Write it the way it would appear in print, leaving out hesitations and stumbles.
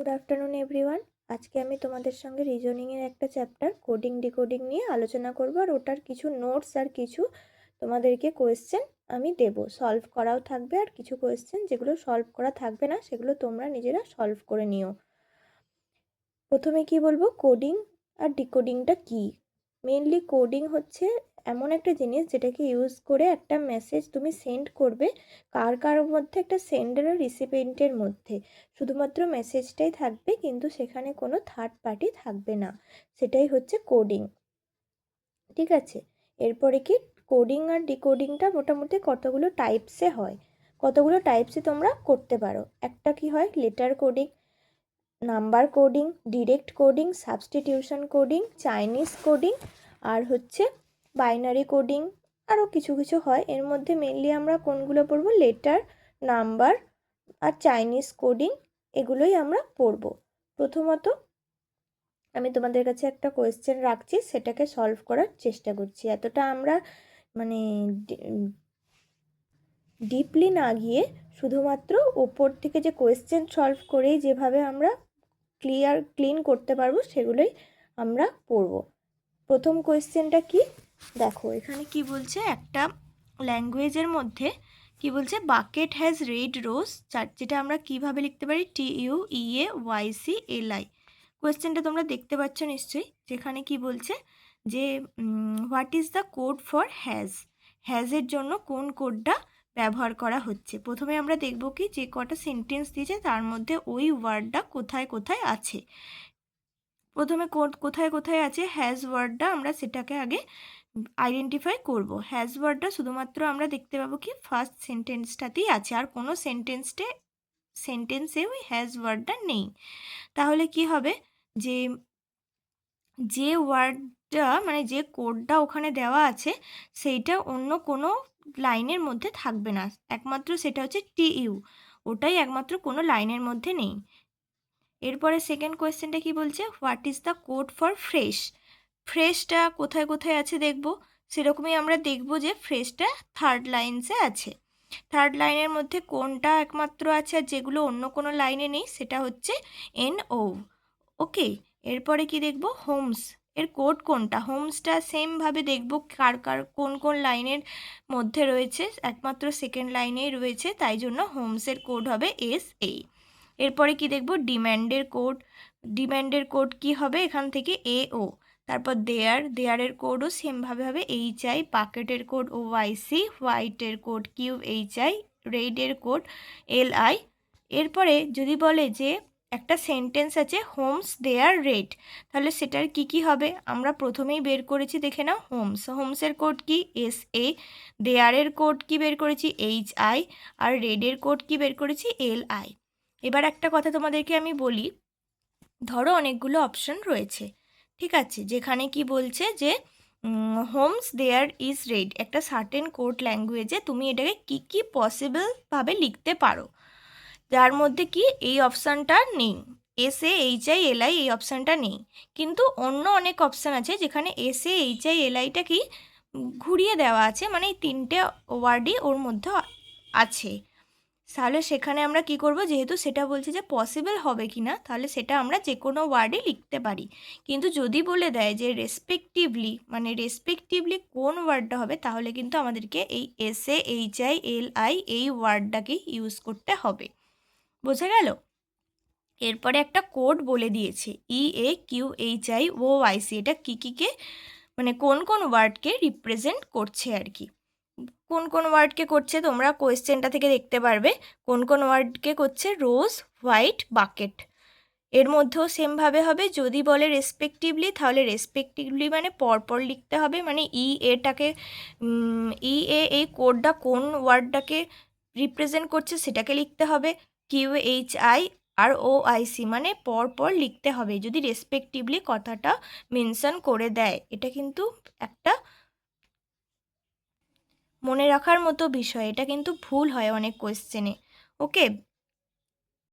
Good afternoon everyone. আজকে আমি তোমাদের সঙ্গে রিজনিংয়ের একটা চ্যাপ্টার কোডিং ডিকোডিং নিয়ে আলোচনা করব, আর ওটার কিছু নোটস আর কিছু তোমাদেরকে কোয়েশ্চেন আমি দেব। সলভ করাও থাকবে, আর কিছু কোয়েশ্চেন যেগুলো সলভ করা থাকবে না সেগুলো তোমরা নিজেরা সলভ করে নিও। প্রথমে কি বলবো, কোডিং আর ডিকোডিংটা কি। মেইনলি কোডিং হচ্ছে এমন একটা জিনিস যেটাকে ইউজ করে একটা মেসেজ তুমি সেন্ড করবে কার মধ্যে, একটা সেন্ডার আর রিসিপিয়েন্টের মধ্যে। শুধুমাত্র মেসেজটাই থাকবে, কিন্তু সেখানে কোনো থার্ড পার্টি থাকবে না। সেটাই হচ্ছে কোডিং। ঠিক আছে, এরপরে কি, কোডিং আর ডিকোডিংটা মোটামুটি কতগুলো টাইপসে হয়, কতগুলো টাইপসে তোমরা করতে পারো। একটা কি হয়, letter coding, number coding, direct coding, substitution coding, Chinese coding, আর হচ্ছে বাইনারি কোডিং। আরও কিছু কিছু হয়। এর মধ্যে মেনলি আমরা কোনগুলো পড়বো, লেটার, নাম্বার আর চাইনিজ কোডিং, এগুলোই আমরা পড়বো। প্রথমত আমি তোমাদের কাছে একটা কোয়েশ্চেন রাখছি, সেটাকে সলভ করার চেষ্টা করছি। এতটা আমরা মানে ডিপলি না গিয়ে শুধুমাত্র ওপর থেকে যে কোয়েশ্চেন সলভ করেই যেভাবে আমরা ক্লিন করতে পারবো সেগুলোই আমরা পড়ব। প্রথম কোয়েশ্চেনটা কি দেখো, এখানে কি বলছে, একটা ল্যাঙ্গুয়েজের মধ্যে কি বলছে, বাকেট হ্যাজ রেড রোজ, যেটা আমরা কিভাবে লিখতে পারি, TUEAYCLI। কোয়েশ্চেনটা তোমরা দেখতে পাচ্ছ নিশ্চয়ই, যেখানে কি বলছে যে what is the code for হ্যাজের জন্য কোন কোডটা ব্যবহার করা হচ্ছে। প্রথমে আমরা দেখব কি, যে কটা সেন্টেন্স দিয়েছে তার মধ্যে ওই ওয়ার্ডটা কোথায় কোথায় আছে। প্রথমে কোথায় কোথায় আছে হ্যাজ ওয়ার্ডটা, আমরা সেটাকে আগে আইডেন্টিফাই করব। হ্যাজ ওয়ার্ডটা শুধুমাত্র আমরা দেখতে পাবো কি ফার্স্ট সেন্টেন্সটাতেই আছে, আর কোনো সেন্টেন্সে ওই হ্যাজ ওয়ার্ডটা নেই। তাহলে কি হবে, যে ওয়ার্ডটা মানে যে কোডটা ওখানে দেওয়া আছে সেইটা অন্য কোনো লাইনের মধ্যে থাকবে না, একমাত্র সেটা হচ্ছে TU, ওটাই একমাত্র কোনো লাইনের মধ্যে নেই। এরপরে সেকেন্ড কোয়েশ্চেনটা কি বলছে, what is the code for ফ্রেশটা কোথায় কোথায় আছে দেখব। সেরকমই আমরা দেখব যে ফ্রেশটা থার্ড লাইনসে আছে। থার্ড লাইনের মধ্যে কোনটা একমাত্র আছে আর যেগুলো অন্য কোনো লাইনে নেই সেটা হচ্ছে NO। ওকে, এরপরে কি দেখব, হোমস এর কোড কোনটা। হোমসটা সেমভাবে দেখব কোন কোন লাইনের মধ্যে রয়েছে, একমাত্র সেকেন্ড লাইনেই রয়েছে, তাই জন্য হোমসের কোড হবে SA। এরপরে কি দেখব, ডিম্যান্ডের কোড কি হবে, এখান থেকে AO। তারপর দেয়ারের কোডও সেমভাবে হবে HI, বাকেটের কোড OYC, হোয়াইটের কোড QHI, রেডের কোড LI। এরপরে যদি বলে যে একটা সেন্টেন্স আছে হোমস দেয়ার রেড, তাহলে সেটার কি হবে, আমরা প্রথমেই বের করেছি, দেখে নাও। হোমসের কোড কি SA, দেয়ারের কোড কি বের করেছি HI, আর রেডের কোড কি বের করেছি LI। এবার একটা কথা তোমাদেরকে আমি বলি, ধরো অনেকগুলো অপশন রয়েছে, ঠিক আছে, যেখানে কি বলছে যে হোমস দেয়ার ইজ রেড, একটা সার্টেন কোড ল্যাঙ্গুয়েজে তুমি এটাকে কি পসিবলভাবে লিখতে পারো, যার মধ্যে কি এই অপশানটা নেই, SAHILI এই অপশানটা নেই। কিন্তু অন্য অনেক অপশান আছে যেখানে SAHILIটা কি ঘুরিয়ে দেওয়া আছে, মানে এই তিনটে ওয়ার্ডই ওর মধ্যে আছে। তাহলে সেখানে আমরা কি করব, যেহেতু সেটা বলছে যে পসিবল হবে কি না, তাহলে সেটা আমরা যে কোনো ওয়ার্ডে লিখতে পারি। কিন্তু যদি বলে দেয় যে রেসপেক্টিভলি কোন ওয়ার্ডটা হবে, তাহলে কিন্তু আমাদেরকে এই SAHILI এই ওয়ার্ডটাকেই ইউজ করতে হবে। বোঝা গেল? এরপরে একটা কোড বলে দিয়েছে EAQHIOYC, এটা কে মানে কোন কোন ওয়ার্ডকে রিপ্রেজেন্ট করছে আর কি। কোন কোন ওয়ার্ডকে করছে তোমরা কোয়েশ্চেনটা থেকে দেখতে পারবে, কোন কোন ওয়ার্ডকে করছে, রোজ, হোয়াইট, বাকেট। এর মধ্যেও সেমভাবে হবে, যদি বলে রেসপেক্টিভলি তাহলে রেসপেক্টিভলি মানে পরপর লিখতে হবে, মানে এই কোডটা কোন ওয়ার্ডটাকে রিপ্রেজেন্ট করছে সেটাকে লিখতে হবে। QHI আর OIC মানে পরপর লিখতে হবে, যদি রেসপেক্টিভলি কথাটা মেনশন করে দেয়। এটা কিন্তু একটা মনে রাখার মতো বিষয়, এটা কিন্তু ভুল হয় অনেক কোয়েশ্চেনে। ওকে,